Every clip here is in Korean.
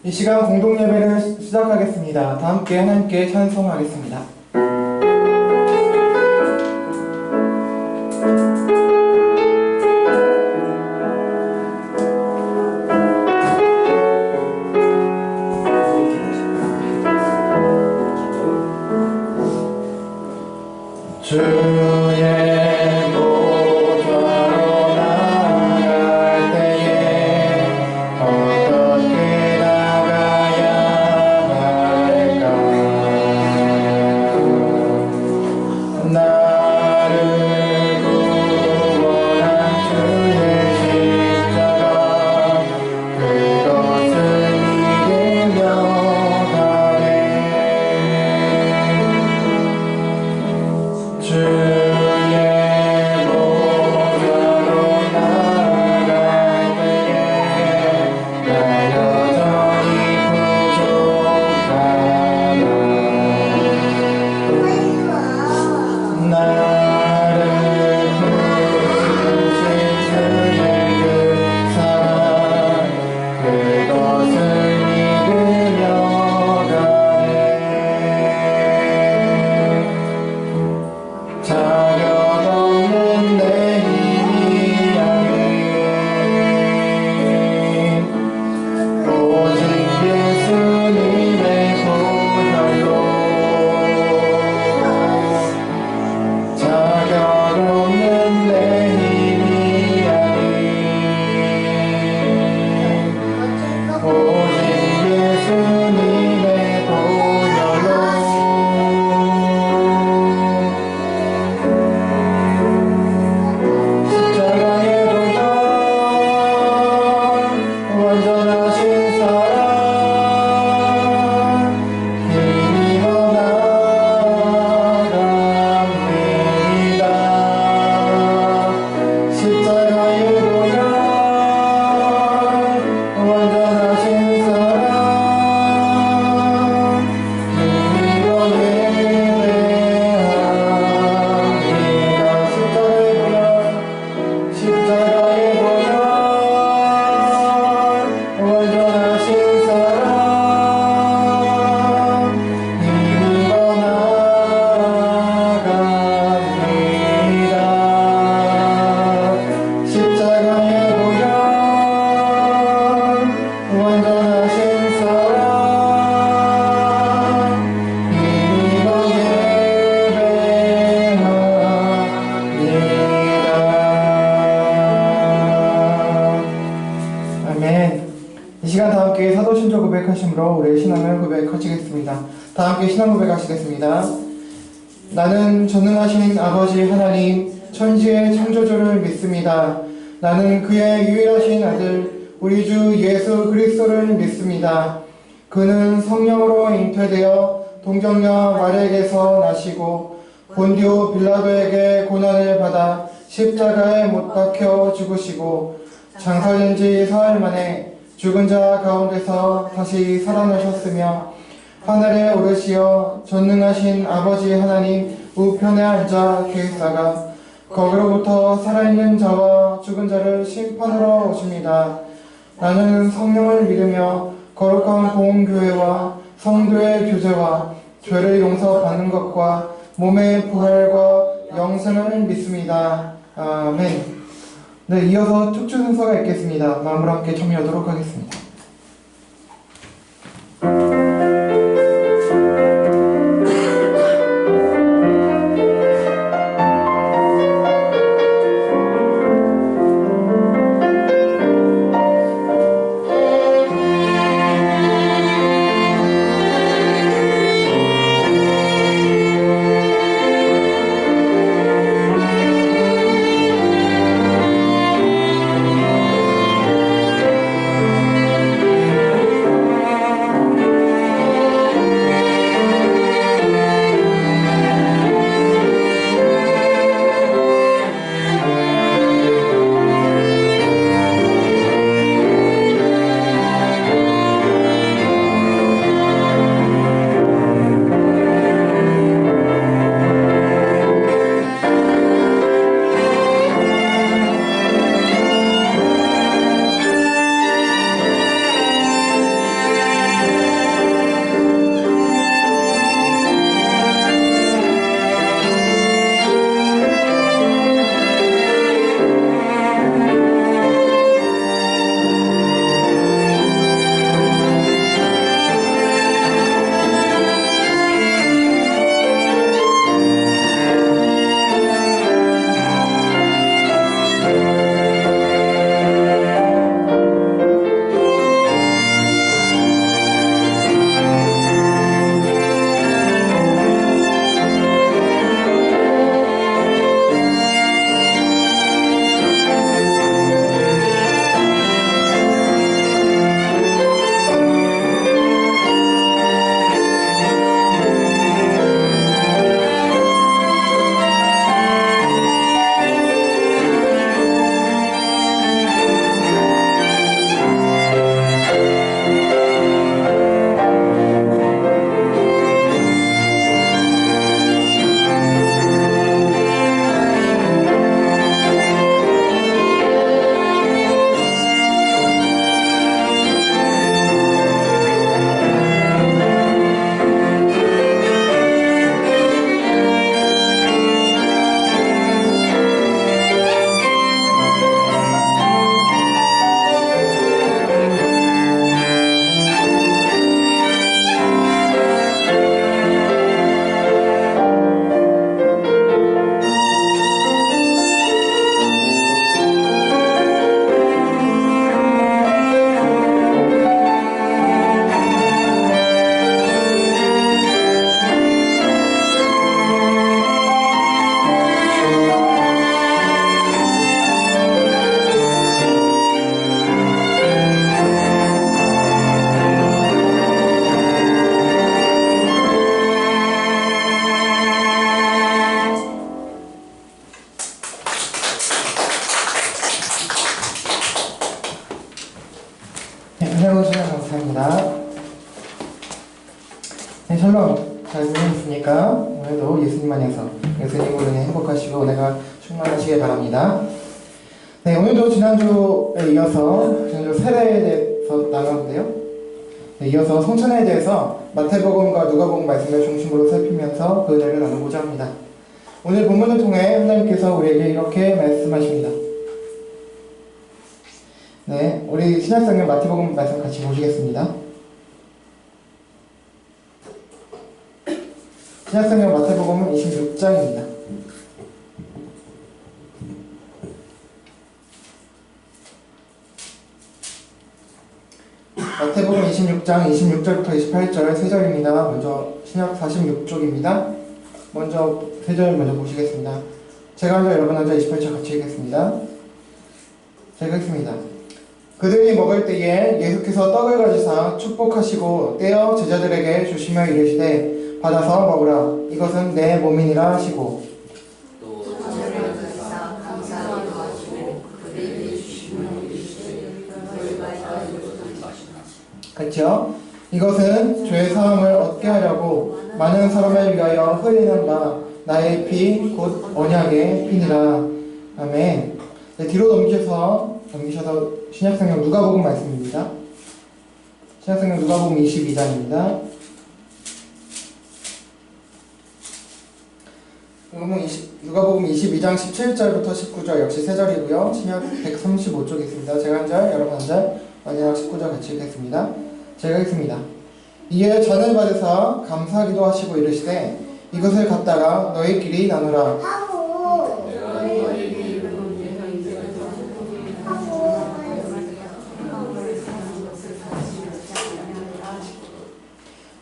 이 시간 공동 예배를 시작하겠습니다. 다 함께 하나님께 찬송하겠습니다. 고백하심으로 우리의 신앙을 고백하시겠습니다. 다 함께 신앙 고백하시겠습니다. 나는 전능하신 아버지 하나님 천지의 창조주를 믿습니다. 나는 그의 유일하신 아들 우리 주 예수 그리스도를 믿습니다. 그는 성령으로 잉태되어 동정녀 마리아에게서 나시고 본디오 빌라도에게 고난을 받아 십자가에 못 박혀 죽으시고 장사된 지 사흘 만에 죽은 자 가운데서 다시 살아나셨으며 하늘에 오르시어 전능하신 아버지 하나님 우편에 앉아 계시다가 거기로부터 살아있는 자와 죽은 자를 심판하러 오십니다. 나는 성령을 믿으며 거룩한 공교회와 성도의 교제와 죄를 용서받는 것과 몸의 부활과 영생을 믿습니다. 아멘. 네, 이어서 특주 순서가 있겠습니다. 마음으로 함께 참여하도록 하겠습니다. 해보시면 감사합니다. 네, 샬롬. 잘 지내셨습니까? 오늘도 예수님 안에서 예수님으로 인해 행복하시고 은혜가 충만하시길 바랍니다. 네, 오늘도 지난주에 이어서 지난주 세례에 대해서 나눴는데요. 네, 이어서 성찬에 대해서 마태복음과 누가복음 말씀을 중심으로 살피면서 그 은혜를 나누고자 합니다. 오늘 본문을 통해 하나님께서 우리에게 이렇게 말씀하십니다. 네, 우리 신약성경 마태복음 말씀 같이 보시겠습니다. 신약성경 마태복음은 26장입니다. 마태복음 26장 26절부터 28절 3절입니다. 먼저 신약 46쪽입니다. 먼저 3절 먼저 보시겠습니다. 제가 먼저 여러분 먼저 28절 같이 읽겠습니다. 제가 읽습니다. 그들이 먹을 때에 예수께서 떡을 가지사 축복하시고 떼어 제자들에게 주시며 이르시되 받아서 먹으라. 이것은 내 몸이니라 하시고 또 저녁을 가지사 감사하기도 하시고 그들에게 주시며 이르시되 너희가 이것을 마시라. 그렇죠? 이것은 죄 사함을 얻게 하려고 많은 사람을 위하여 흘리는 바 나의 피 곧 언약의 피니라. 아멘. 네, 뒤로 넘기셔서 신약성경 누가복음 말씀입니다. 신약성경 누가복음 22장입니다. 누가복음 22장 17절부터 19절 역시 3절이고요. 신약 135쪽에 있습니다. 제가 한 절, 여러분 한 절, 마지막 19절 같이 읽겠습니다. 제가 읽습니다. 이에 잔을 받으사 감사하기도 하시고 이르시되 이것을 갖다가 너희끼리 나누라.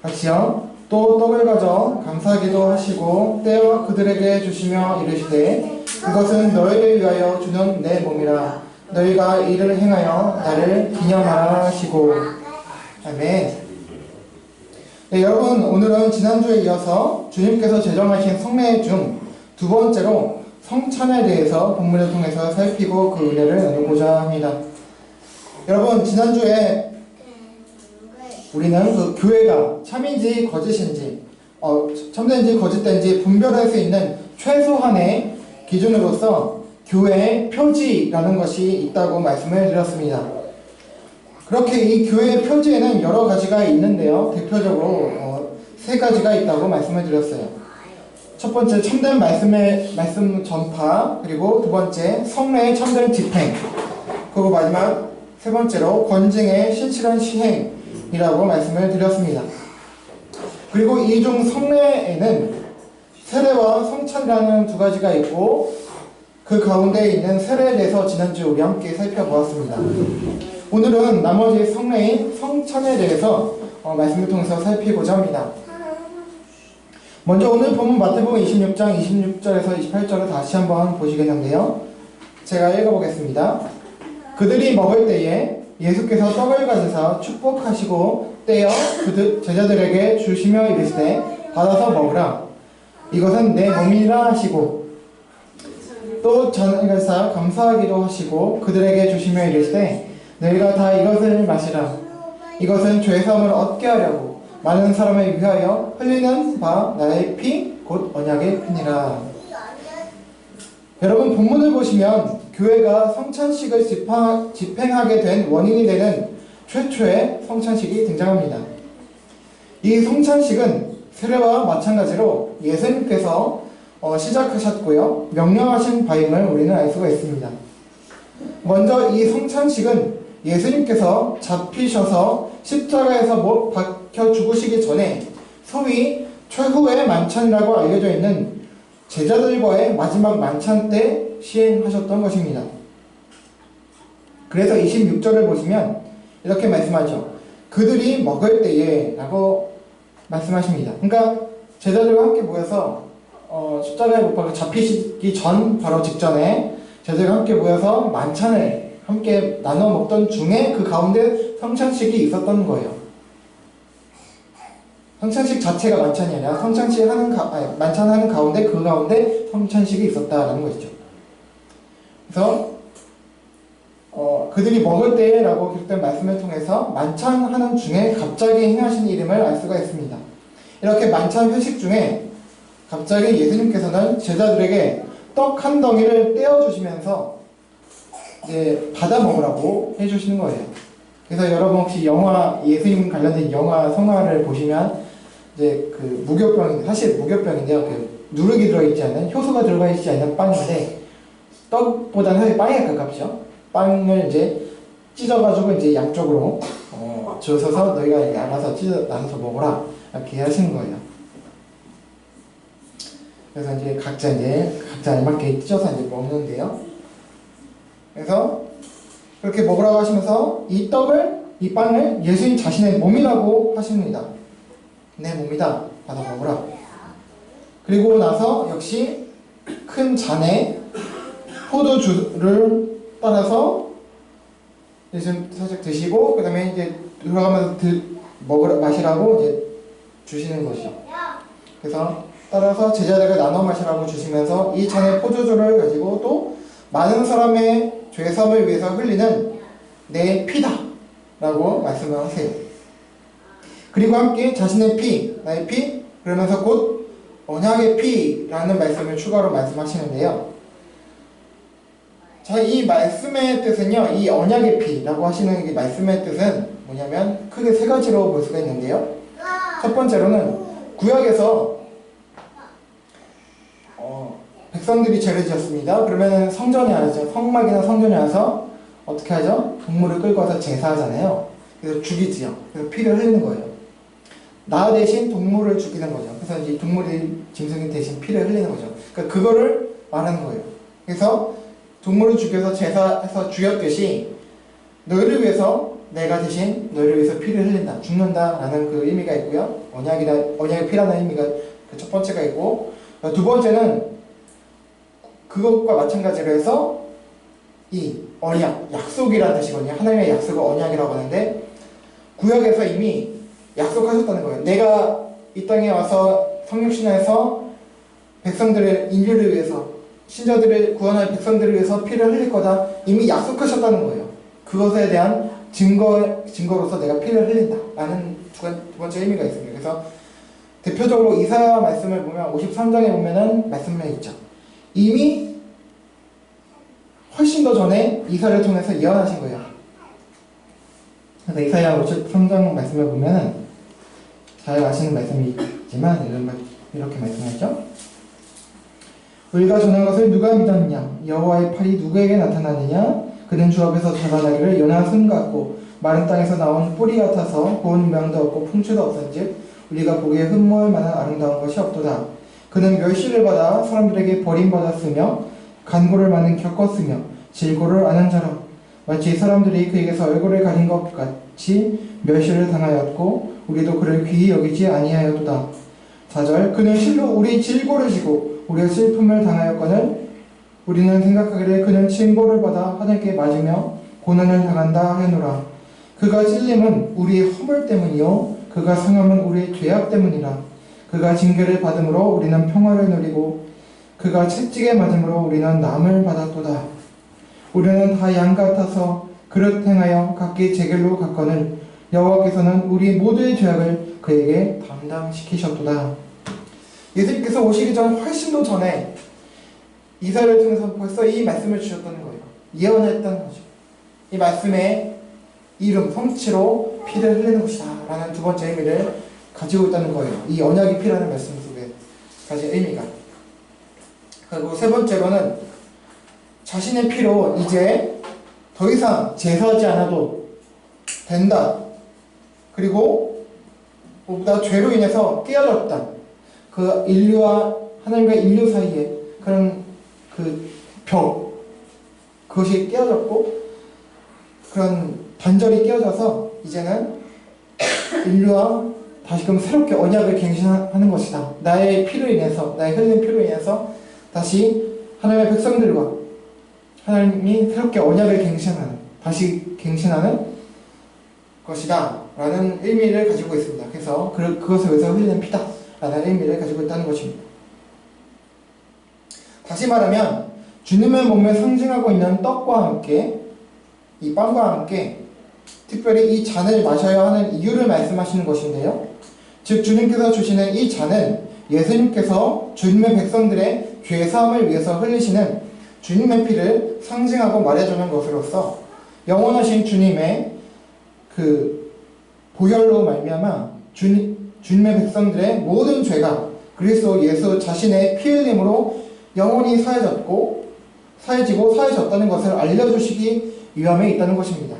같이요. 또 떡을 가져 감사하기도 하시고 떼어 그들에게 주시며 이르시되 이것은 너희를 위하여 주는 내 몸이라. 너희가 이를 행하여 나를 기념하라 하시고. 아멘. 네, 여러분 오늘은 지난주에 이어서 주님께서 제정하신 성례 중 두 번째로 성찬에 대해서 본문을 통해서 살피고 그 은혜를 나누고자 합니다. 여러분 지난주에 우리는 그 교회가 참인지 거짓인지 참된지 거짓된지 분별할 수 있는 최소한의 기준으로서 교회의 표지라는 것이 있다고 말씀을 드렸습니다. 그렇게 이 교회의 표지에는 여러 가지가 있는데요. 대표적으로 3가지가 있다고 말씀을 드렸어요. 첫 번째 참된 말씀 전파, 그리고 두 번째 성례의 참된 집행, 그리고 마지막 3번째로 권징의 신실한 시행이라고 말씀을 드렸습니다. 그리고 이 중 성례에는 세례와 성찬이라는 2가지가 있고 그 가운데 있는 세례에 대해서 지난주에 우리 함께 살펴보았습니다. 오늘은 나머지 성례인 성찬에 대해서 말씀을 통해서 살피고자 합니다. 먼저 오늘 본문 마태복음 26장 26절에서 28절을 다시 한번 보시겠는데요. 제가 읽어보겠습니다. 그들이 먹을 때에 예수께서 떡을 가지사 축복하시고 떼어 그들 제자들에게 주시며 이르시되 받아서 먹으라. 이것은 내 몸이라 하시고 또 잔을 가지사 감사하기도 하시고 그들에게 주시며 이르시되 너희가 다 이것을 마시라. 이것은 죄사함을 얻게 하려고 많은 사람을 위하여 흘리는 바 나의 피 곧 언약의 피니라. 여러분 본문을 보시면 교회가 성찬식을 집행하게 된 원인이 되는 최초의 성찬식이 등장합니다. 이 성찬식은 세례와 마찬가지로 예수님께서 시작하셨고요. 명령하신 바임을 우리는 알 수가 있습니다. 먼저 이 성찬식은 예수님께서 잡히셔서 십자가에서 못 박혀 죽으시기 전에 소위 최후의 만찬이라고 알려져 있는 제자들과의 마지막 만찬 때 시행하셨던 것입니다. 그래서 26절을 보시면 이렇게 말씀하죠. 그들이 먹을 때에 라고 말씀하십니다. 그러니까 제자들과 함께 모여서 십자가에 못 박혀 잡히시기 전 바로 직전에 제자들과 함께 모여서 만찬을 함께 나눠 먹던 중에 그 가운데 성찬식이 있었던 거예요. 성찬식 자체가 만찬이 아니라 만찬하는 가운데 그 가운데 성찬식이 있었다라는 것이죠. 그래서 그들이 먹을 때라고 기록된 말씀을 통해서 만찬하는 중에 갑자기 행하신 이름을 알 수가 있습니다. 이렇게 만찬 회식 중에 갑자기 예수님께서는 제자들에게 떡 한 덩이를 떼어주시면서 이제 받아 먹으라고 해주시는 거예요. 그래서 여러분 혹시 영화, 예수님 관련된 영화, 성화를 보시면 이제 그 무교병인데, 사실 무교병인데요. 그 누룩이 들어있지 않은, 효소가 들어가 있지 않은 빵인데, 떡보다는 사실 빵에 가깝죠. 빵을 이제 찢어가지고 이제 양쪽으로 주셔서 너희가 이렇게 알아서 나눠서 먹어라. 이렇게 하시는 거예요. 그래서 이제 각자 알맞게 찢어서 이제 먹는데요. 그래서 그렇게 먹으라고 하시면서 이 빵을 예수님 자신의 몸이라고 하십니다. 내 몸이다. 받아 먹으라. 그리고 나서 역시 큰 잔에 포도주를 따라서 이제 살짝 드시고, 그 다음에 이제 돌아가면서 마시라고 이제 주시는 것이죠. 그래서 따라서 제자들에게 나눠 마시라고 주시면서 이 잔의 포도주를 가지고 또 많은 사람의 죄사함을 위해서 흘리는 내 피다 라고 말씀을 하세요. 그리고 함께 자신의 피, 나의 피, 그러면서 곧 언약의 피라는 말씀을 추가로 말씀하시는데요. 자, 이 말씀의 뜻은요, 이 언약의 피라고 하시는 이 말씀의 뜻은 뭐냐면 크게 세 가지로 볼 수가 있는데요. 첫 번째로는 구약에서 백성들이 죄를 지었습니다. 그러면 성전에 와서, 성막이나 성전에 와서 어떻게 하죠? 동물을 끌고 와서 제사하잖아요. 그래서 죽이지요. 그래서 피를 흘리는 거예요. 나 대신 동물을 죽이는 거죠. 그래서 이제 동물이, 짐승이 대신 피를 흘리는 거죠. 그러니까 그거를 말하는 거예요. 그래서 동물을 죽여서 제사해서 죽였듯이 너희를 위해서 내가 대신 너희를 위해서 피를 흘린다, 죽는다라는 그 의미가 있고요. 언약의 피라는 의미가 그 첫 번째가 있고, 두 번째는 그것과 마찬가지로 해서 이 언약, 약속이라는 뜻이거든요. 하나님의 약속을 언약이라고 하는데, 구약에서 이미 약속하셨다는 거예요. 내가 이 땅에 와서 성육신에서 백성들의 인류를 위해서, 신자들을 구원할 백성들을 위해서 피를 흘릴 거다. 이미 약속하셨다는 거예요. 그것에 대한 증거로서 내가 피를 흘린다 라는 두 번째 의미가 있습니다. 그래서 대표적으로 이사야 말씀을 보면 53장에 보면은 말씀이 있죠. 이미 훨씬 더 전에 이사를 통해서 예언하신 거예요. 그래서 이사야 53장 말씀을 보면은 잘 아시는 말씀이 있지만 이렇게 말씀하죠. 우리가 전한 것을 누가 믿었느냐? 여호와의 팔이 누구에게 나타나느냐? 그는 주 앞에서 자라나기를 연한 순 같고 마른 땅에서 나온 뿌리 같아서 고운 모양도 없고 풍채도 없은즉 우리가 보기에 흠모할 만한 아름다운 것이 없도다. 그는 멸시를 받아 사람들에게 버림받았으며 간고를 많이 겪었으며 질고를 아는 자라. 마치 사람들이 그에게서 얼굴을 가린 것 같이 멸시를 당하였고 우리도 그를 귀히 여기지 아니하였도다. 4절 그는 실로 우리 질고를 지고 우리의 슬픔을 당하였거늘 우리는 생각하기를 그는 징벌을 받아 하늘께 맞으며 고난을 당한다 하노라. 그가 찔림은 우리의 허물 때문이요 그가 상함은 우리의 죄악 때문이라. 그가 징계를 받음으로 우리는 평화를 누리고 그가 채찍에 맞음으로 우리는 남을 받았도다. 우리는 다 양 같아서 그릇 행하여 각기 제 길로 갔거늘 여호와께서는 우리 모두의 죄악을 그에게 담당시키셨도다. 예수님께서 오시기 전 훨씬 더 전에 이사야를 통해서 벌써 이 말씀을 주셨다는 거예요. 예언했다는 거죠. 이 말씀의 이름, 성취로 피를 흘리는 것이다 라는 두 번째 의미를 가지고 있다는 거예요. 이 언약의 피라는 말씀 속에 가진 의미가. 그리고 세 번째로는 자신의 피로 이제 더 이상 제사하지 않아도 된다. 그리고 무엇보다 죄로 인해서 깨어졌다. 그 인류와 하나님과 인류 사이에 그런 그 벽, 그것이 깨어졌고 그런 단절이 깨어져서 이제는 인류와 다시금 새롭게 언약을 갱신하는 것이다. 나의 피로 인해서, 나의 흘린 피로 인해서 다시 하나님의 백성들과 하나님이 새롭게 언약을 다시 갱신하는 것이다 라는 의미를 가지고 있습니다. 그래서 그것을 위해서 흘리는 피다 라는 의미를 가지고 있다는 것입니다. 다시 말하면 주님의 몸을 상징하고 있는 떡과 함께 이 빵과 함께 특별히 이 잔을 마셔야 하는 이유를 말씀하시는 것인데요. 즉 주님께서 주시는 이 잔은 예수님께서 주님의 백성들의 죄 사함을 위해서 흘리시는 주님의 피를 상징하고 말해주는 것으로서 영원하신 주님의 그 보혈로 말미암아 주님의 백성들의 모든 죄가 그리스도 예수 자신의 피 흘림으로 영원히 사해지고 사해졌다는 것을 알려주시기 위함에 있다는 것입니다.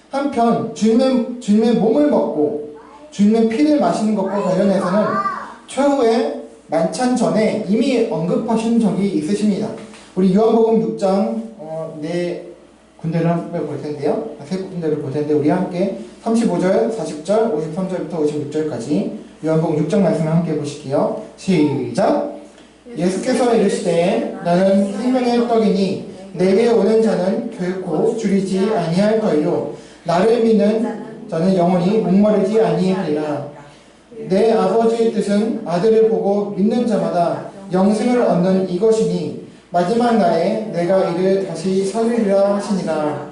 한편 주님의 몸을 먹고 주님의 피를 마시는 것과 관련해서는 최후의 만찬 전에 이미 언급하신 적이 있으십니다. 우리 요한복음 6장 네 군데를 볼 텐데요. 세 군데를 볼 텐데 우리 함께 35절, 40절, 53절부터 56절까지 요한복음 6장 말씀을 함께 보실게요. 시작! 예수께서 이르시되 나는 생명의 떡이니 내게 오는 자는 결코 줄이지 아니할 터이요 나를 믿는 자는 영원히 목마르지 아니하리라. 내 아버지의 뜻은 아들을 보고 믿는 자마다 영생을 얻는 이것이니 마지막 날에 내가 이를 다시 살리리라 하시니라.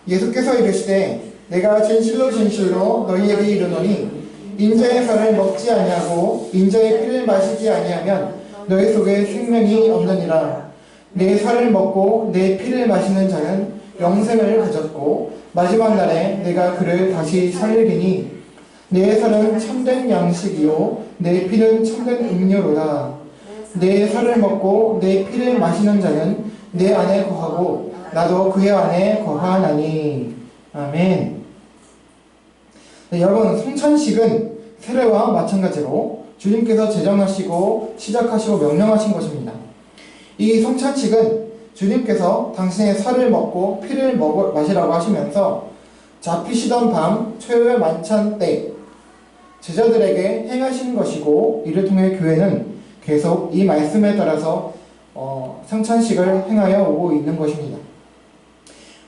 예수께서 이르시되 내가 진실로 진실로 너희에게 이르노니 인자의 살을 먹지 아니하고 인자의 피를 마시지 아니하면 너희 속에 생명이 없느니라. 내 살을 먹고 내 피를 마시는 자는 영생을 가졌고 마지막 날에 내가 그를 다시 살리리니 내 살은 참된 양식이요 내 피는 참된 음료로다. 내 살을 먹고 내 피를 마시는 자는 내 안에 거하고 나도 그의 안에 거하나니. 아멘. 네, 여러분 성찬식은 세례와 마찬가지로 주님께서 제정하시고 시작하시고 명령하신 것입니다. 이 성찬식은 주님께서 당신의 살을 먹고 피를 마시라고 하시면서 잡히시던 밤 최후의 만찬 때 제자들에게 행하신 것이고 이를 통해 교회는 계속 이 말씀에 따라서 성찬식을 행하여 오고 있는 것입니다.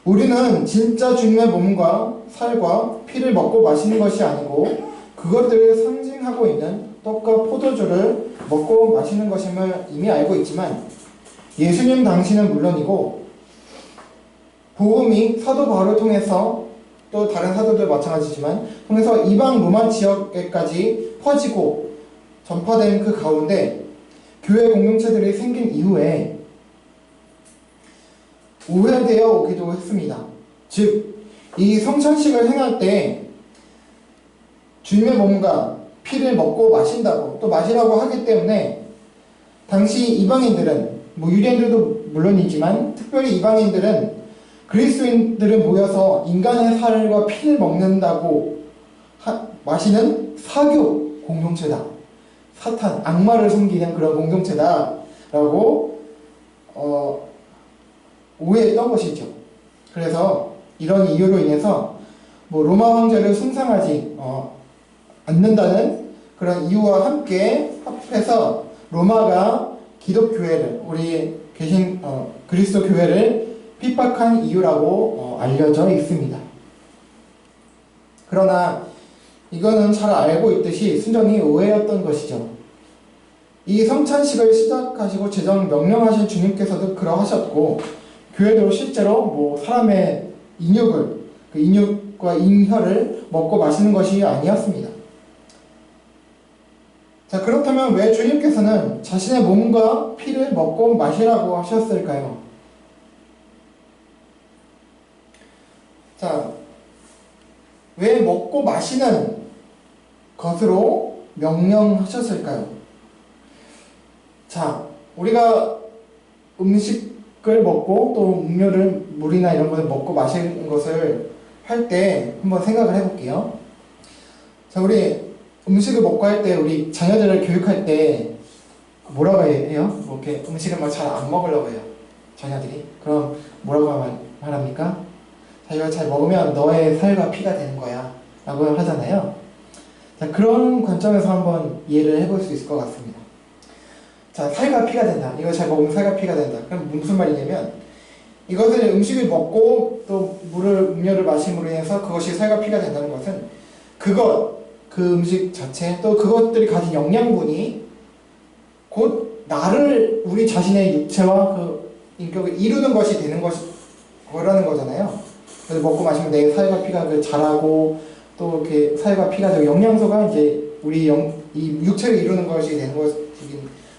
우리는 진짜 주님의 몸과 살과 피를 먹고 마시는 것이 아니고 그것들을 상징하고 있는 떡과 포도주를 먹고 마시는 것임을 이미 알고 있지만 예수님 당신은 물론이고 복음이 사도 바울을 통해서 또 다른 사도들 마찬가지지만 통해서 이방 로마 지역에까지 퍼지고 전파된 그 가운데 교회 공동체들이 생긴 이후에 오해되어 오기도 했습니다. 즉, 이 성찬식을 행할 때 주님의 몸과 피를 먹고 마신다고 또 마시라고 하기 때문에 당시 이방인들은 유대인들도 물론이지만 특별히 이방인들은 그리스도인들을 모여서 인간의 살과 피를 먹는다고 마시는 사교 공동체다. 사탄, 악마를 섬기는 그런 공동체다라고 오해했던 것이죠. 그래서 이런 이유로 인해서 로마 황제를 숭상하지 않는다는 그런 이유와 함께 합해서 로마가 기독교회를 우리 계신 그리스도 교회를 핍박한 이유라고 알려져 있습니다. 그러나 이거는 잘 알고 있듯이 순전히 오해였던 것이죠. 이 성찬식을 시작하시고 제정 명령하신 주님께서도 그러하셨고 교회도 실제로 사람의 인육을 그 인육과 인혈을 먹고 마시는 것이 아니었습니다. 자, 그렇다면 왜 주님께서는 자신의 몸과 피를 먹고 마시라고 하셨을까요? 자, 왜 먹고 마시는 것으로 명령하셨을까요? 자, 우리가 음식을 먹고 또 음료를 물이나 이런 것을 먹고 마시는 것을 할 때 한번 생각을 해볼게요. 자, 우리 음식을 먹고 할 때 우리 자녀들을 교육할 때 뭐라고 해요? 이렇게 음식을 막 잘 안 먹으려고 해요. 자녀들이. 그럼 뭐라고 말합니까? 자, 이걸 잘 먹으면 너의 살과 피가 되는 거야 라고 하잖아요. 자, 그런 관점에서 한번 이해를 해볼 수 있을 것 같습니다. 자, 살과 피가 된다. 이거 잘 먹으면 살과 피가 된다. 그럼 무슨 말이냐면 이것을 음식을 먹고 또 음료를 마심으로 인해서 그것이 살과 피가 된다는 것은 그 음식 자체 또 그것들이 가진 영양분이 곧 우리 자신의 육체와 그 인격을 이루는 것이 되는 거라는 거잖아요. 그래서 먹고 마시면 내 살과 피가 자라고 또 이렇게 살과 피가 되고 영양소가 이제 이 육체를 이루는 것이 되는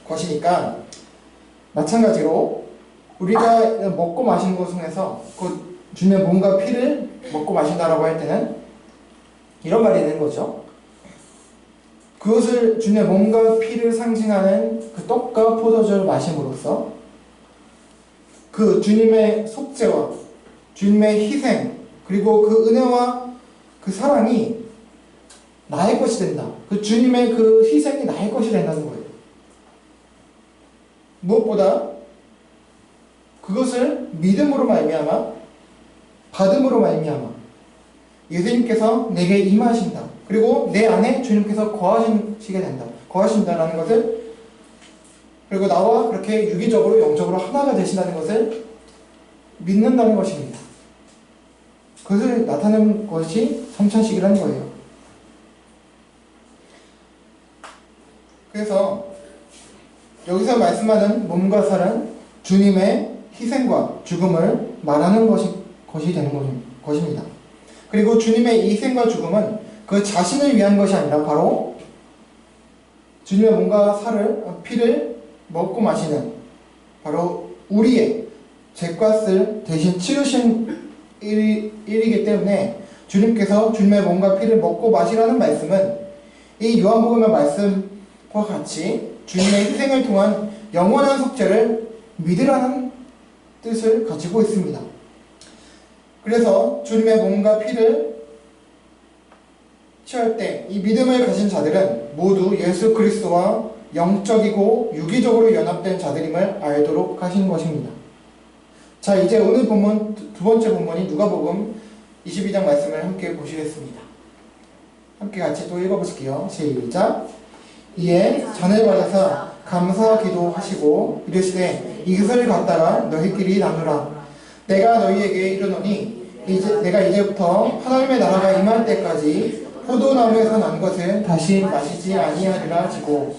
것이니까 마찬가지로 우리가 먹고 마시는 것 중에서 그 주님의 몸과 피를 먹고 마신다라고 할 때는 이런 말이 되는 거죠. 그것을 주님의 몸과 피를 상징하는 그 떡과 포도주를 마심으로써 그 주님의 속죄와 주님의 희생 그리고 그 은혜와 그 사랑이 나의 것이 된다. 그 주님의 그 희생이 나의 것이 된다는 거예요. 무엇보다 그것을 믿음으로 말미암아 받음으로 말미암아 예수님께서 내게 임하신다. 그리고 내 안에 주님께서 거하시게 된다. 거하신다라는 것을 그리고 나와 그렇게 유기적으로 영적으로 하나가 되신다는 것을 믿는다는 것입니다. 그것을 나타내는 것이 성찬식이라는 거예요. 그래서 여기서 말씀하는 몸과 살은 주님의 희생과 죽음을 말하는 것이 되는 것입니다. 그리고 주님의 이 희생과 죽음은 그 자신을 위한 것이 아니라 바로 주님의 몸과 살을 피를 먹고 마시는 바로 우리의 죄값을 대신 치르신 일이기 때문에 주님께서 주님의 몸과 피를 먹고 마시라는 말씀은 이 요한복음의 말씀과 같이 주님의 희생을 통한 영원한 속죄를 믿으라는 뜻을 가지고 있습니다. 그래서 주님의 몸과 피를 취할 때 이 믿음을 가진 자들은 모두 예수 그리스도와 영적이고 유기적으로 연합된 자들임을 알도록 하신 것입니다. 자, 이제 오늘 본문 두 번째 본문이 누가복음 22장 말씀을 함께 보시겠습니다. 함께 같이 또 읽어보실게요. 시작. 이에 잔을 받아서 감사 기도하시고 이르시되 이것을 갖다가 너희끼리 나누라. 내가 너희에게 이르노니 내가 이제부터 하나님의 나라가 임할 때까지 포도나무에서 난 것을 다시 마시지 아니하리라 지고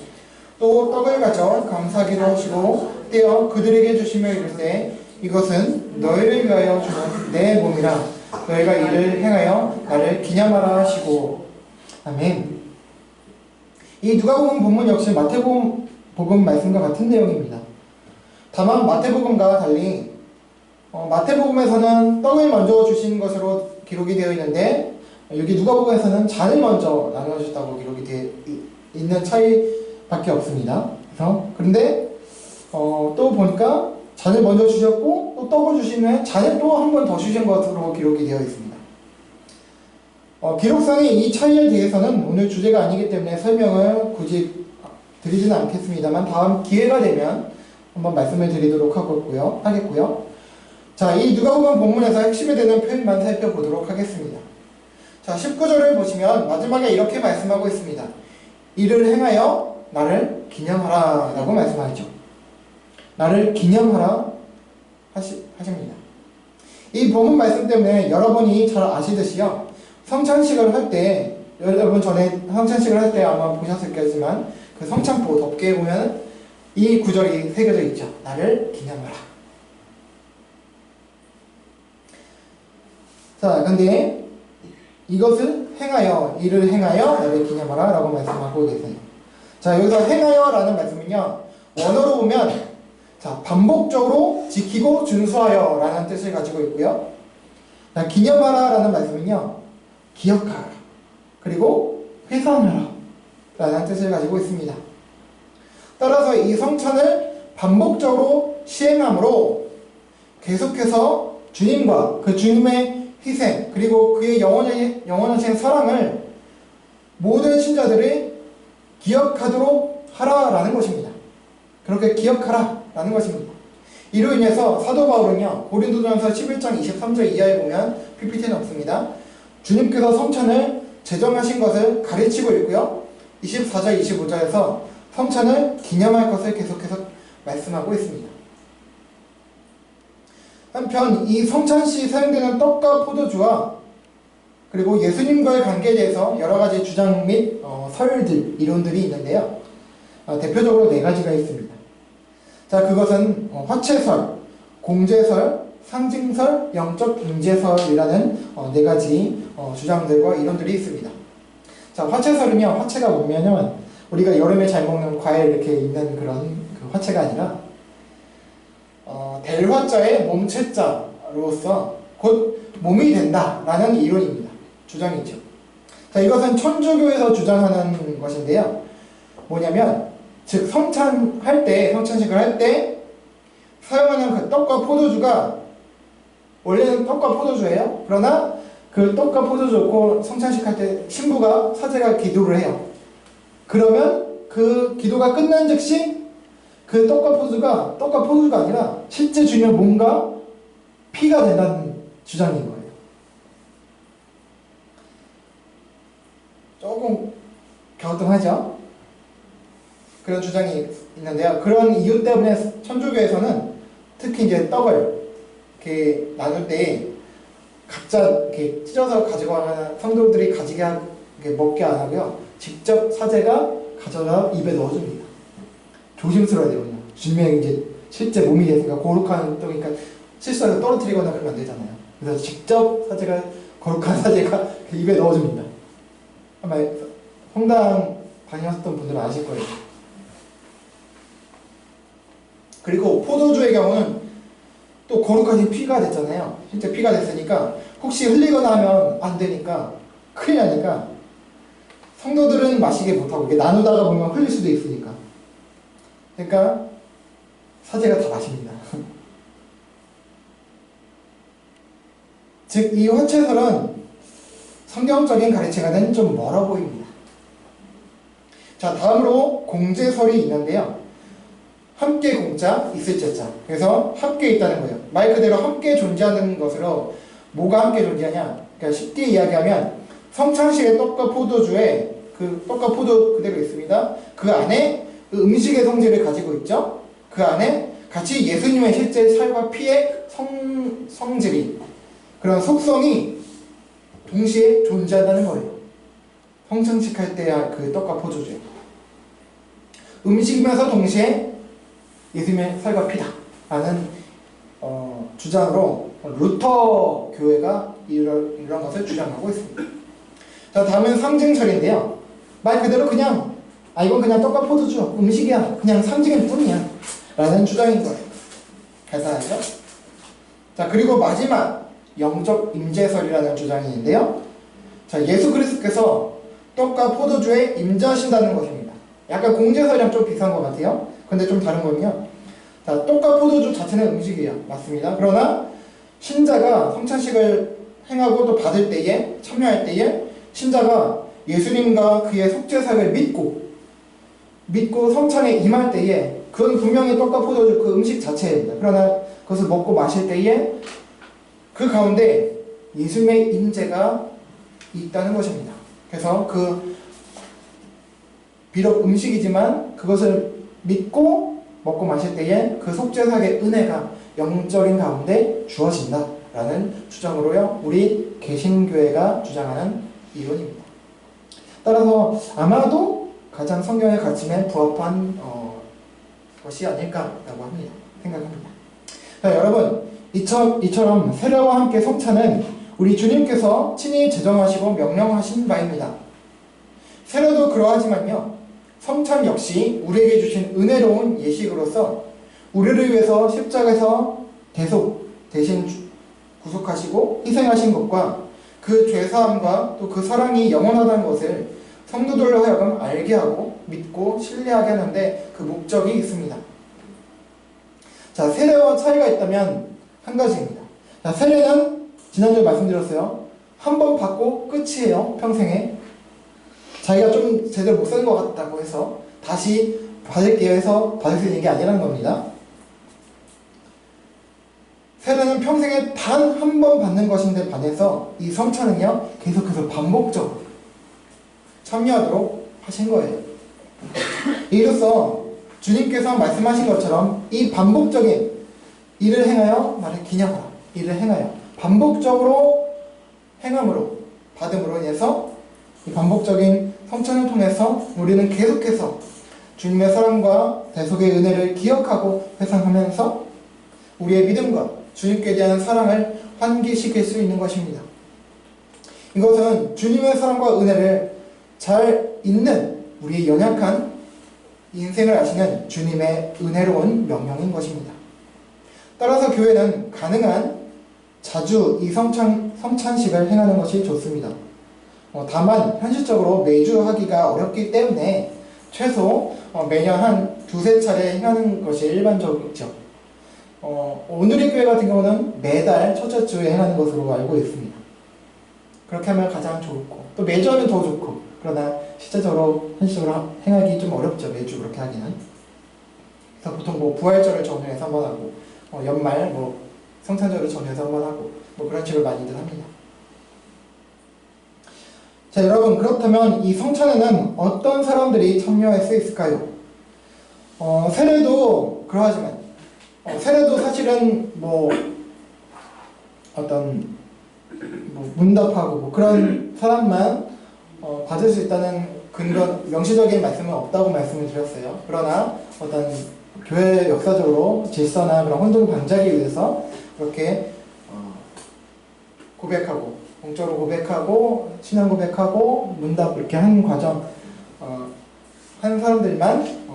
또 떡을 가져 감사기도 하시고 떼어 그들에게 주시며 이르시되 이것은 너희를 위하여 주는 내 몸이라. 너희가 이를 행하여 나를 기념하라 하시고. 아멘. 이 누가복음 본문 역시 마태복음 말씀과 같은 내용입니다. 다만 마태복음과 달리 마태복음에서는 떡을 먼저 주신 것으로 기록이 되어 있는데 여기 누가복음에서는 잔을 먼저 나눠주셨다고 기록이 되어 있는 차이밖에 없습니다. 그런데 또 보니까 잔을 먼저 주셨고 또 떡을 주신 후에 잔을 또 한 번 더 주신 것으로 기록이 되어 있습니다. 기록상의 이 차이에 대해서는 오늘 주제가 아니기 때문에 설명을 굳이 드리지는 않겠습니다만 다음 기회가 되면 한번 말씀을 드리도록 하겠고요. 자, 이 누가복음 본문에서 핵심이 되는 표현만 살펴보도록 하겠습니다. 자, 19절을 보시면 마지막에 이렇게 말씀하고 있습니다. 이를 행하여 나를 기념하라 라고 말씀하죠. 나를 기념하라 하십니다. 이 본문 말씀 때문에 여러분이 잘 아시듯이요. 성찬식을 할 때, 여러분 전에 성찬식을 할 때 아마 보셨겠지만 그 성찬포 덮개에 보면 이 구절이 새겨져 있죠. 나를 기념하라. 자, 근데 이것을 행하여, 이를 행하여 나를 기념하라 라고 말씀하고 계세요. 자, 여기서 행하여 라는 말씀은요, 원어로 보면 자, 반복적으로 지키고 준수하여 라는 뜻을 가지고 있고요. 자, 기념하라 라는 말씀은요, 기억하라 그리고 회상하라 라는 뜻을 가지고 있습니다. 따라서 이 성찬을 반복적으로 시행함으로 계속해서 주님과 그 주님의 희생 그리고 그의 영원하신 사랑을 모든 신자들이 기억하도록 하라라는 것입니다. 그렇게 기억하라 라는 것입니다. 이로 인해서 사도 바울은요, 고린도전서 11장 23절 이하에 보면 PPT는 없습니다. 주님께서 성찬을 제정하신 것을 가르치고 있고요, 24절 25절에서 성찬을 기념할 것을 계속해서 말씀하고 있습니다. 한편 이 성찬시에 사용되는 떡과 포도주와 그리고 예수님과의 관계에 대해서 여러가지 주장 및 이론들이 있는데요. 대표적으로 4가지가 있습니다. 자, 그것은 화채설, 공제설, 상징설, 영적 임재설이라는 네 가지 주장들과 이론들이 있습니다. 자, 화채설은요, 화채가 뭐냐면 우리가 여름에 잘 먹는 과일 이렇게 있는 그런 그 화채가 아니라 될 화자의 몸체자로서 곧 몸이 된다라는 이론입니다. 주장이죠. 자, 이것은 천주교에서 주장하는 것인데요. 뭐냐면 즉 성찬할 때, 성찬식을 할 때 사용하는 그 떡과 포도주가 원래는 떡과 포도주예요. 그러나 그 떡과 포도주 넣고 성찬식 할 때 신부가 사제가 기도를 해요. 그러면 그 기도가 끝난 즉시 그 떡과 포도주가 아니라 실제 주인의 몸과 피가 된다는 주장인 거예요. 조금 갸우뚱하죠? 그런 주장이 있는데요. 그런 이유 때문에 천주교에서는 특히 이제 떡을 이렇게 나눌 때 각자 이렇게 찢어서 가지고 가면 성도들이 먹게 안 하고요. 직접 사제가 가져다 입에 넣어줍니다. 조심스러워야 되거든요. 주님의 이제 실제 몸이 됐으니까 거룩한 떡이니까 실수해서 떨어뜨리거나 그러면 안 되잖아요. 그래서 직접 사제가 거룩한 사제가 입에 넣어줍니다. 아마 성당 다니셨던 분들은 아실 거예요. 그리고 포도주의 경우는 또 거룩하신 피가 됐잖아요. 실제 피가 됐으니까 혹시 흘리거나 하면 안 되니까 큰일 나니까 성도들은 마시게 못하고 이게 나누다가 보면 흘릴 수도 있으니까 그러니까 사제가 다 마십니다. 즉 이 화채설은 성경적인 가르침과는 좀 멀어 보입니다. 자, 다음으로 공제설이 있는데요. 함께 공자, 있을 제자. 그래서 함께 있다는 거예요. 말 그대로 함께 존재하는 것으로 뭐가 함께 존재하냐? 그러니까 쉽게 이야기하면 성찬식의 떡과 포도주에 그 떡과 포도 그대로 있습니다. 그 안에 그 음식의 성질을 가지고 있죠. 그 안에 같이 예수님의 실제 살과 피의 성질이 그런 속성이 동시에 존재한다는 거예요. 성찬식 할 때 그 떡과 포도주에 음식이면서 동시에 예수님의 살과 피다 라는 주장으로 루터 교회가 이런 것을 주장하고 있습니다. 자, 다음은 상징설인데요. 말 그대로 그냥 이건 그냥 떡과 포도주 음식이야 그냥 상징일 뿐이야 라는 주장인 거예요. 간단하죠? 자, 그리고 마지막 영적 임재설이라는 주장이 있는데요. 자, 예수 그리스도께서 떡과 포도주에 임재하신다는 것입니다. 약간 공제설이랑 좀 비슷한 것 같아요. 근데 좀 다른 거는요. 자, 떡과 포도주 자체는 음식이에요. 맞습니다. 그러나 신자가 성찬식을 행하고 또 받을 때에 참여할 때에 신자가 예수님과 그의 속죄사를 믿고 성찬에 임할 때에 그건 분명히 떡과 포도주 그 음식 자체입니다. 그러나 그것을 먹고 마실 때에 그 가운데 예수님의 임재가 있다는 것입니다. 그래서 비록 음식이지만 그것을 믿고 먹고 마실 때에 그 속죄사의 은혜가 영적인 가운데 주어진다라는 주장으로요. 우리 개신교회가 주장하는 이론입니다. 따라서 아마도 가장 성경의 가르침에 부합한 것이 아닐까라고 생각합니다. 자, 여러분 이처럼 세례와 함께 성찬은 우리 주님께서 친히 제정하시고 명령하신 바입니다. 세례도 그러하지만요. 성찬 역시 우리에게 주신 은혜로운 예식으로서 우리를 위해서 십자가에서 대신 구속하시고 희생하신 것과 그 죄사함과 또 그 사랑이 영원하다는 것을 성도들로 하여금 알게 하고 믿고 신뢰하게 하는데 그 목적이 있습니다. 자, 세례와 차이가 있다면 한 가지입니다. 자, 세례는 지난주에 말씀드렸어요. 한 번 받고 끝이에요. 평생에. 자기가 좀 제대로 못 사는 것 같다고 해서 다시 받을게요 해서 받을 수 있는 게 아니라는 겁니다. 세례는 평생에 단 한 번 받는 것인데 반해서 이 성찬은요 계속해서 반복적으로 참여하도록 하신 거예요. 이로써 주님께서 말씀하신 것처럼 이 반복적인 일을 행하여 나를 기념하라. 일을 행하여 반복적으로 행함으로 받음으로 인해서 이 반복적인 성찬을 통해서 우리는 계속해서 주님의 사랑과 대속의 은혜를 기억하고 회상하면서 우리의 믿음과 주님께 대한 사랑을 환기시킬 수 있는 것입니다. 이것은 주님의 사랑과 은혜를 잘 잊는 우리의 연약한 인생을 아시는 주님의 은혜로운 명령인 것입니다. 따라서 교회는 가능한 자주 이 성찬식을 행하는 것이 좋습니다. 다만 현실적으로 매주 하기가 어렵기 때문에 최소 매년 한 두세 차례 행하는 것이 일반적이죠. 오늘의 교회 같은 경우는 매달 첫째 주에 행하는 것으로 알고 있습니다. 그렇게 하면 가장 좋고 또 매주 하면 더 좋고, 그러나 실제적으로 현실적으로 행하기 좀 어렵죠. 매주 그렇게 하기는. 그래서 보통 부활절을 전후해서 한번 하고 연말 성탄절을 전후해서 한번 하고 그런 식으로 많이들 합니다. 자, 여러분, 그렇다면 이 성찬에는 어떤 사람들이 참여할 수 있을까요? 세례도 그러하지만 세례도 사실은 어떤 문답하고 그런 사람만 받을 수 있다는 근거, 명시적인 말씀은 없다고 말씀을 드렸어요. 그러나 어떤 교회 역사적으로 질서나 그런 혼동 방지하기 위해서 그렇게 고백하고 공적으로 고백하고 신앙 고백하고 문답 이렇게 한 과정 한 사람들만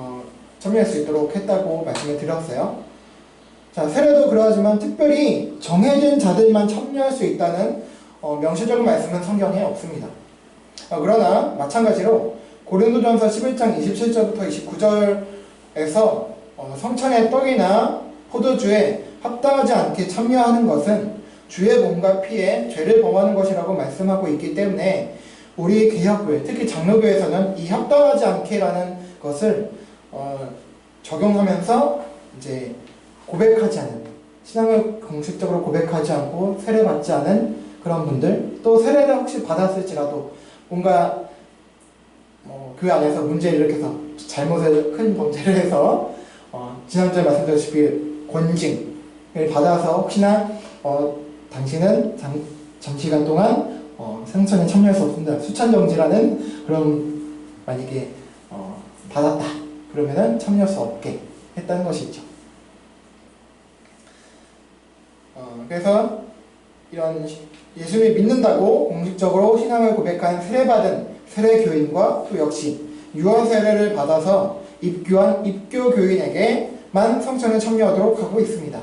참여할 수 있도록 했다고 말씀을 드렸어요. 자, 세례도 그러하지만 특별히 정해진 자들만 참여할 수 있다는 명시적인 말씀은 성경에 없습니다. 그러나 마찬가지로 고린도전서 11장 27절부터 29절에서 성찬의 떡이나 포도주에 합당하지 않게 참여하는 것은 주의 몸과 피에 죄를 범하는 것이라고 말씀하고 있기 때문에 우리 개혁교회, 특히 장로교회에서는 이 합당하지 않게라는 것을 적용하면서 이제 고백하지 않은, 신앙을 공식적으로 고백하지 않고 세례받지 않은 그런 분들, 또 세례를 혹시 받았을지라도 뭔가 교회 안에서 문제를 일으켜서 큰 범죄를 해서 지난주에 말씀드렸다시피 권징을 받아서 혹시나 당신은 장시간 동안 성찬에 참여할 수 없습니다. 수찬정지라는 그런 만약에 받았다 그러면은 참여할 수 없게 했다는 것이죠. 그래서 이런 예수를 믿는다고 공식적으로 신앙을 고백한 세례받은 세례교인과 또 역시 유언세례를 받아서 입교한 입교교인에게만 성찬에 참여하도록 하고 있습니다.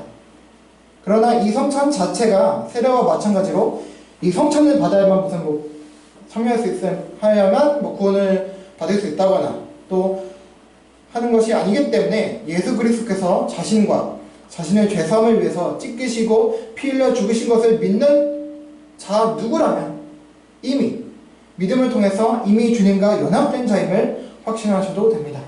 그러나 이 성찬 자체가 세례와 마찬가지로 이 성찬을 받아야만 무슨 참여할 수 있어야만 구원을 받을 수 있다거나 또 하는 것이 아니기 때문에 예수 그리스도께서 자신의 죄사함을 위해서 찢기시고 피 흘려 죽으신 것을 믿는 자 누구라면 이미 믿음을 통해서 이미 주님과 연합된 자임을 확신하셔도 됩니다.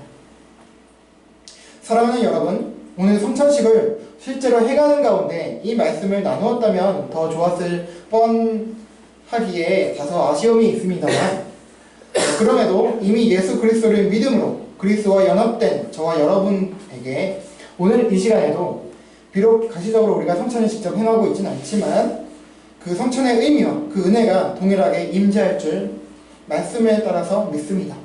사랑하는 여러분, 오늘 성찬식을 실제로 행하는 가운데 이 말씀을 나누었다면 더 좋았을 뻔하기에 다소 아쉬움이 있습니다만 그럼에도 이미 예수 그리스도를 믿음으로 그리스도와 연합된 저와 여러분에게 오늘 이 시간에도 비록 가시적으로 우리가 성찬을 직접 행하고 있지는 않지만 그 성찬의 의미와 그 은혜가 동일하게 임재할 줄 말씀에 따라서 믿습니다.